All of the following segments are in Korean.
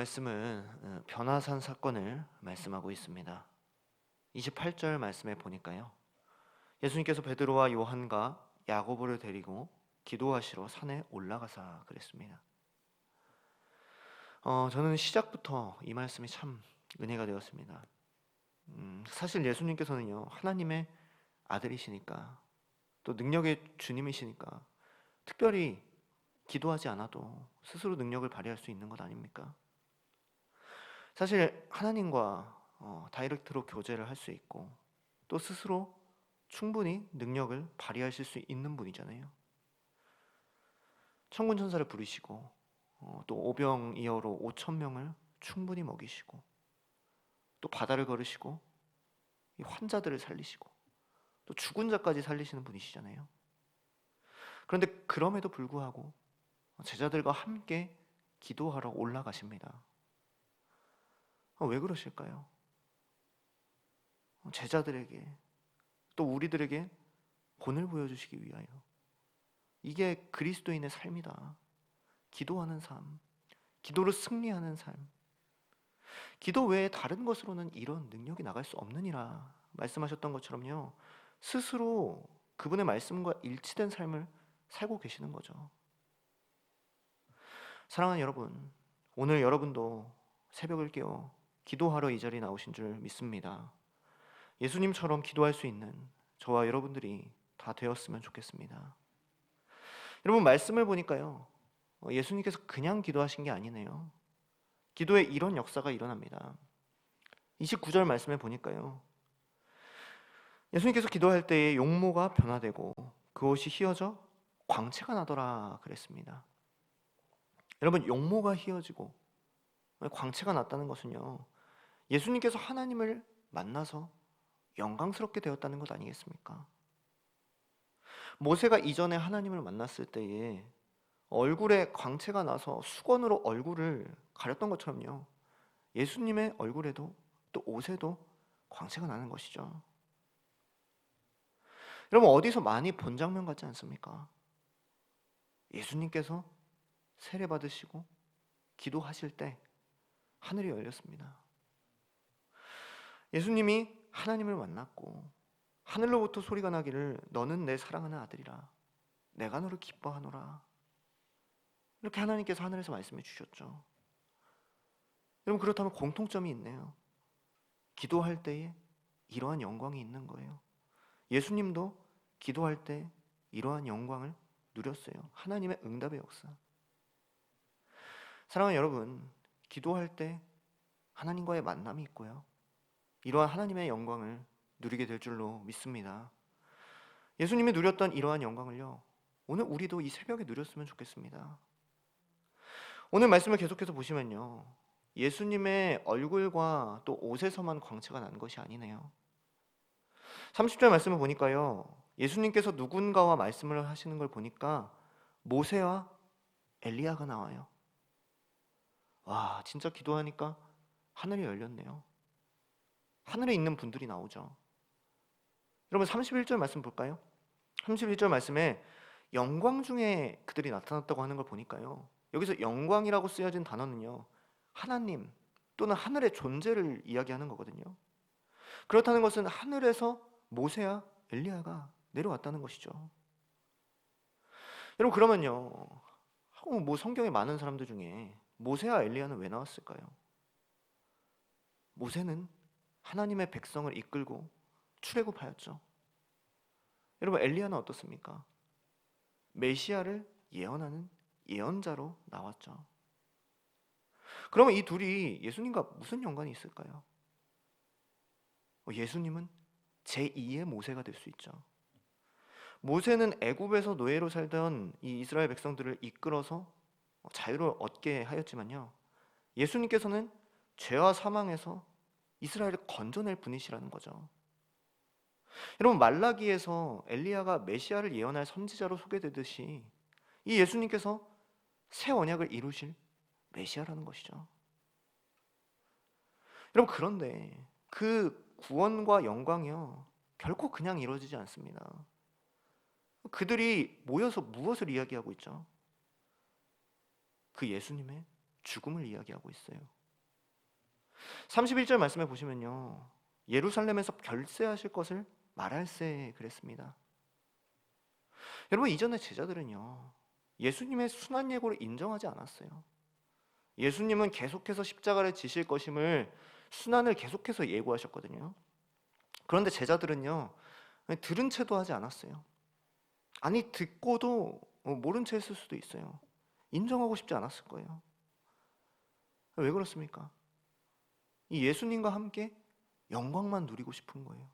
말씀은 변화산 사건을 말씀하고 있습니다. 28절 말씀에 보니까요. 예수님께서 베드로와 요한과 야고보를 데리고 기도하시러 산에 올라가사 그랬습니다. 저는 시작부터 이 말씀이 참 은혜가 되었습니다. 사실 예수님께서는요, 하나님의 아들이시니까, 또 능력의 주님이시니까 특별히 기도하지 않아도 스스로 능력을 발휘할 수 있는 것 아닙니까? 사실 하나님과 다이렉트로 교제를 할 수 있고, 또 스스로 충분히 능력을 발휘하실 수 있는 분이잖아요. 천군 천사를 부르시고, 또 오병이어로 5천 명을 충분히 먹이시고, 또 바다를 걸으시고, 이 환자들을 살리시고, 또 죽은 자까지 살리시는 분이시잖아요. 그런데 그럼에도 불구하고 제자들과 함께 기도하러 올라가십니다. 왜 그러실까요? 제자들에게, 또 우리들에게 본을 보여주시기 위하여. 이게 그리스도인의 삶이다. 기도하는 삶, 기도로 승리하는 삶. 기도 외에 다른 것으로는 이런 능력이 나갈 수 없느니라 말씀하셨던 것처럼요, 스스로 그분의 말씀과 일치된 삶을 살고 계시는 거죠. 사랑하는 여러분, 오늘 여러분도 새벽을 깨워 기도하러 이 자리에 나오신 줄 믿습니다. 예수님처럼 기도할 수 있는 저와 여러분들이 다 되었으면 좋겠습니다. 여러분, 말씀을 보니까요, 예수님께서 그냥 기도하신 게 아니네요. 기도에 이런 역사가 일어납니다. 29절 말씀에 보니까요, 예수님께서 기도할 때에 용모가 변화되고 그 옷이 휘어져 광채가 나더라 그랬습니다. 여러분, 용모가 휘어지고 광채가 났다는 것은요, 예수님께서 하나님을 만나서 영광스럽게 되었다는 것 아니겠습니까? 모세가 이전에 하나님을 만났을 때에 얼굴에 광채가 나서 수건으로 얼굴을 가렸던 것처럼요, 예수님의 얼굴에도 또 옷에도 광채가 나는 것이죠. 여러분, 어디서 많이 본 장면 같지 않습니까? 예수님께서 세례 받으시고 기도하실 때 하늘이 열렸습니다. 예수님이 하나님을 만났고 하늘로부터 소리가 나기를 너는 내 사랑하는 아들이라 내가 너를 기뻐하노라. 이렇게 하나님께서 하늘에서 말씀해 주셨죠. 여러분, 그렇다면 공통점이 있네요. 기도할 때에 이러한 영광이 있는 거예요. 예수님도 기도할 때 이러한 영광을 누렸어요. 하나님의 응답의 역사. 사랑하는 여러분, 기도할 때 하나님과의 만남이 있고요, 이러한 하나님의 영광을 누리게 될 줄로 믿습니다. 예수님이 누렸던 이러한 영광을요, 오늘 우리도 이 새벽에 누렸으면 좋겠습니다. 오늘 말씀을 계속해서 보시면요, 예수님의 얼굴과 또 옷에서만 광채가 난 것이 아니네요. 30절 말씀을 보니까요, 예수님께서 누군가와 말씀을 하시는 걸 보니까 모세와 엘리야가 나와요. 와, 진짜 기도하니까 하늘이 열렸네요. 하늘에 있는 분들이 나오죠. 여러분, 31절 말씀 볼까요? 31절 말씀에 영광 중에 그들이 나타났다고 하는 걸 보니까요, 여기서 영광이라고 쓰여진 단어는요, 하나님 또는 하늘의 존재를 이야기하는 거거든요. 그렇다는 것은 하늘에서 모세와 엘리야가 내려왔다는 것이죠. 여러분, 그러면요, 성경에 많은 사람들 중에 모세와 엘리야는 왜 나왔을까요? 모세는 하나님의 백성을 이끌고 출애굽하였죠. 여러분, 엘리야는 어떻습니까? 메시아를 예언하는 예언자로 나왔죠. 그러면 이 둘이 예수님과 무슨 연관이 있을까요? 예수님은 제2의 모세가 될 수 있죠. 모세는 애굽에서 노예로 살던 이 이스라엘 백성들을 이끌어서 자유를 얻게 하였지만요, 예수님께서는 죄와 사망에서 이스라엘을 건져낼 분이시라는 거죠. 여러분, 말라기에서 엘리야가 메시아를 예언할 선지자로 소개되듯이 이 예수님께서 새 언약을 이루실 메시아라는 것이죠. 여러분, 그런데 그 구원과 영광이요, 결코 그냥 이루어지지 않습니다. 그들이 모여서 무엇을 이야기하고 있죠? 그 예수님의 죽음을 이야기하고 있어요. 31절 말씀에 보시면요, 예루살렘에서 별세하실 것을 말할세 그랬습니다. 여러분, 이전의 제자들은요, 예수님의 순환 예고를 인정하지 않았어요. 예수님은 계속해서 십자가를 지실 것임을, 순환을 계속해서 예고하셨거든요. 그런데 제자들은요, 들은 채도 하지 않았어요. 아니, 듣고도 모른 채 했을 수도 있어요. 인정하고 싶지 않았을 거예요. 왜 그렇습니까? 이 예수님과 함께 영광만 누리고 싶은 거예요.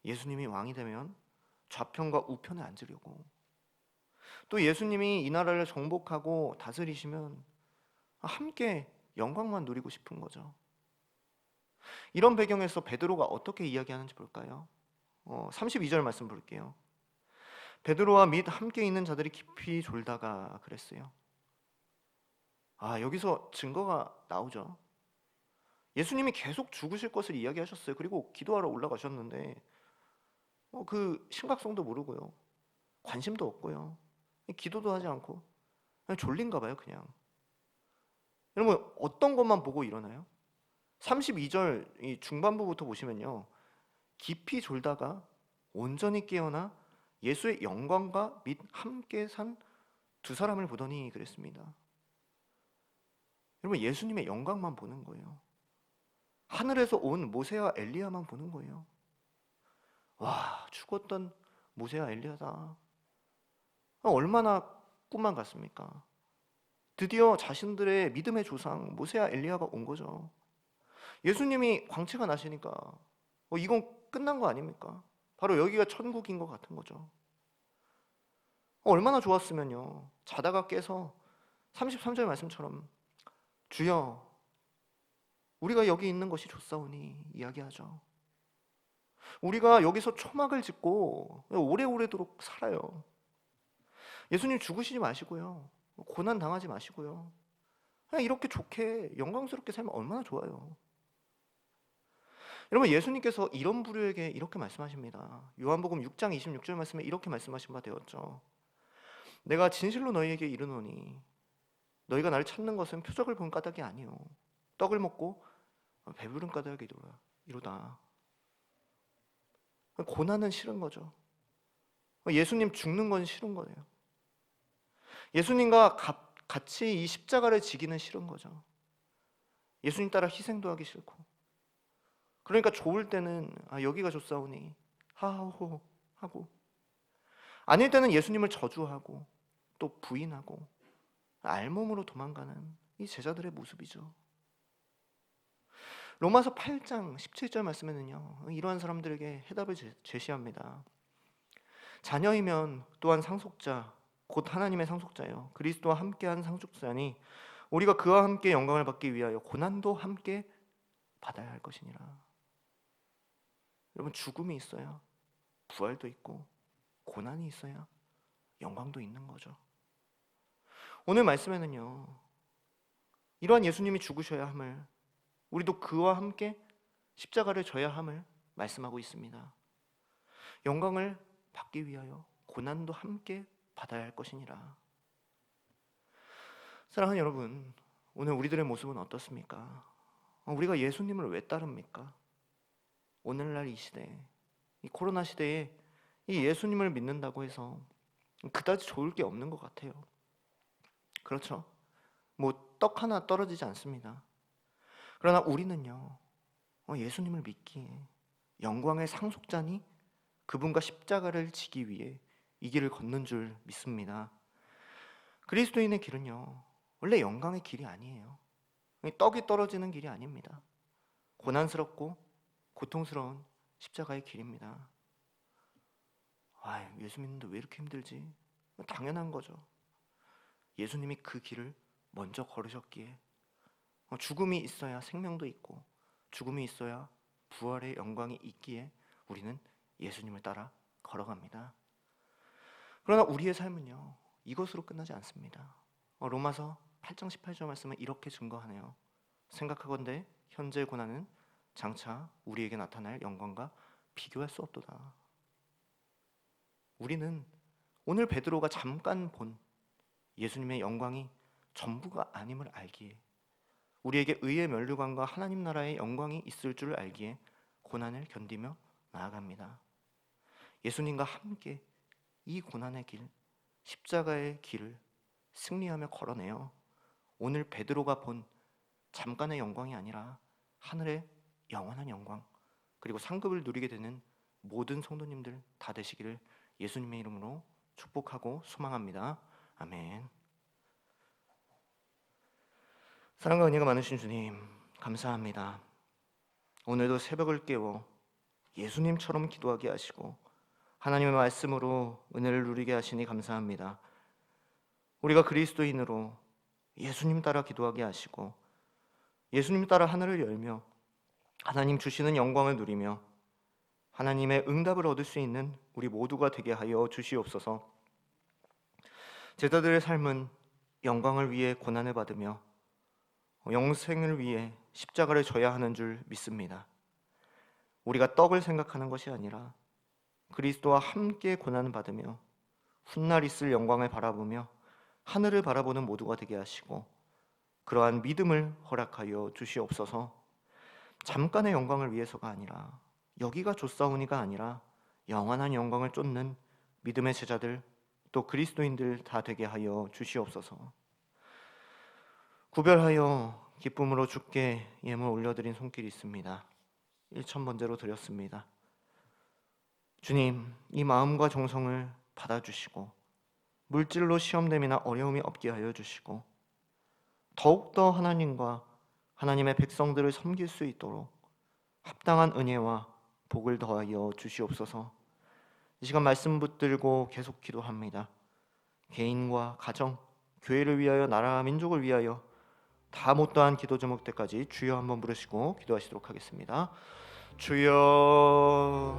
예수님이 왕이 되면 좌편과 우편에 앉으려고, 또 예수님이 이 나라를 정복하고 다스리시면 함께 영광만 누리고 싶은 거죠. 이런 배경에서 베드로가 어떻게 이야기하는지 볼까요? 32절 말씀 볼게요. 베드로와 및 함께 있는 자들이 깊이 졸다가 그랬어요. 여기서 증거가 나오죠. 예수님이 계속 죽으실 것을 이야기하셨어요. 그리고 기도하러 올라가셨는데 그 심각성도 모르고요, 관심도 없고요, 기도도 하지 않고 그냥 졸린가 봐요. 그냥. 여러분, 어떤 것만 보고 일어나요? 32절 이 중반부부터 보시면요, 깊이 졸다가 온전히 깨어나 예수의 영광과 및 함께 산 두 사람을 보더니 그랬습니다. 여러분, 예수님의 영광만 보는 거예요. 하늘에서 온 모세와 엘리야만 보는 거예요. 와, 죽었던 모세와 엘리야다. 얼마나 꿈만 같습니까? 드디어 자신들의 믿음의 조상 모세와 엘리야가 온 거죠. 예수님이 광채가 나시니까 이건 끝난 거 아닙니까? 바로 여기가 천국인 것 같은 거죠. 얼마나 좋았으면요, 자다가 깨서 33절 말씀처럼 주여 우리가 여기 있는 것이 좋사오니 이야기하죠. 우리가 여기서 초막을 짓고 오래오래도록 살아요. 예수님 죽으시지 마시고요, 고난 당하지 마시고요, 그냥 이렇게 좋게 영광스럽게 살면 얼마나 좋아요. 여러분, 예수님께서 이런 부류에게 이렇게 말씀하십니다. 요한복음 6장 26절 말씀에 이렇게 말씀하신 바 되었죠. 내가 진실로 너희에게 이르노니 너희가 나를 찾는 것은 표적을 본 까닭이 아니요 떡을 먹고 배부른 까닭이로다. 고난은 싫은 거죠. 예수님 죽는 건 싫은 거예요. 예수님과 같이 이 십자가를 지기는 싫은 거죠. 예수님 따라 희생도 하기 싫고, 그러니까 좋을 때는 여기가 좋사오니 하하호 하고, 아닐 때는 예수님을 저주하고 또 부인하고 알몸으로 도망가는 이 제자들의 모습이죠. 로마서 8장 17절 말씀에는요, 이러한 사람들에게 해답을 제시합니다. 자녀이면 또한 상속자 곧 하나님의 상속자요 그리스도와 함께한 상속자니 우리가 그와 함께 영광을 받기 위하여 고난도 함께 받아야 할 것이니라. 여러분, 죽음이 있어야 부활도 있고, 고난이 있어야 영광도 있는 거죠. 오늘 말씀에는요, 이러한 예수님이 죽으셔야 함을, 우리도 그와 함께 십자가를 져야 함을 말씀하고 있습니다. 영광을 받기 위하여 고난도 함께 받아야 할 것이니라. 사랑하는 여러분, 오늘 우리들의 모습은 어떻습니까? 우리가 예수님을 왜 따릅니까? 오늘날 이 시대에, 이 코로나 시대에 이 예수님을 믿는다고 해서 그다지 좋을 게 없는 것 같아요. 그렇죠? 떡 하나 떨어지지 않습니다. 그러나 우리는요, 예수님을 믿기에 영광의 상속자니 그분과 십자가를 지기 위해 이 길을 걷는 줄 믿습니다. 그리스도인의 길은요, 원래 영광의 길이 아니에요. 떡이 떨어지는 길이 아닙니다. 고난스럽고 고통스러운 십자가의 길입니다. 예수 믿는데 왜 이렇게 힘들지? 당연한 거죠. 예수님이 그 길을 먼저 걸으셨기에, 죽음이 있어야 생명도 있고 죽음이 있어야 부활의 영광이 있기에 우리는 예수님을 따라 걸어갑니다. 그러나 우리의 삶은요, 이것으로 끝나지 않습니다. 로마서 8장 18절 말씀은 이렇게 증거하네요. 생각하건대 현재 고난은 장차 우리에게 나타날 영광과 비교할 수 없도다. 우리는 오늘 베드로가 잠깐 본 예수님의 영광이 전부가 아님을 알기에, 우리에게 의의 면류관과 하나님 나라의 영광이 있을 줄 알기에 고난을 견디며 나아갑니다. 예수님과 함께 이 고난의 길, 십자가의 길을 승리하며 걸어내어 오늘 베드로가 본 잠깐의 영광이 아니라 하늘의 영원한 영광, 그리고 상급을 누리게 되는 모든 성도님들 다 되시기를 예수님의 이름으로 축복하고 소망합니다. 아멘. 사랑과 은혜가 많으신 주님, 감사합니다. 오늘도 새벽을 깨워 예수님처럼 기도하게 하시고 하나님의 말씀으로 은혜를 누리게 하시니 감사합니다. 우리가 그리스도인으로 예수님 따라 기도하게 하시고 예수님 따라 하늘을 열며 하나님 주시는 영광을 누리며 하나님의 응답을 얻을 수 있는 우리 모두가 되게 하여 주시옵소서. 제자들의 삶은 영광을 위해 고난을 받으며 영생을 위해 십자가를 져야 하는 줄 믿습니다. 우리가 떡을 생각하는 것이 아니라 그리스도와 함께 고난을 받으며 훗날 있을 영광을 바라보며 하늘을 바라보는 모두가 되게 하시고 그러한 믿음을 허락하여 주시옵소서. 잠깐의 영광을 위해서가 아니라 여기가 좋사오니가 아니라 영원한 영광을 쫓는 믿음의 제자들 또 그리스도인들 다 되게 하여 주시옵소서. 구별하여 기쁨으로 주께 예물 올려드린 손길이 있습니다. 1,000번제로 드렸습니다. 주님, 이 마음과 정성을 받아주시고 물질로 시험됨이나 어려움이 없게 하여 주시고 더욱더 하나님과 하나님의 백성들을 섬길 수 있도록 합당한 은혜와 복을 더하여 주시옵소서. 이 시간 말씀 붙들고 계속 기도합니다. 개인과 가정, 교회를 위하여, 나라, 민족을 위하여 다 못다한 기도 제목 때까지 주여 한번 부르시고 기도하시도록 하겠습니다. 주여.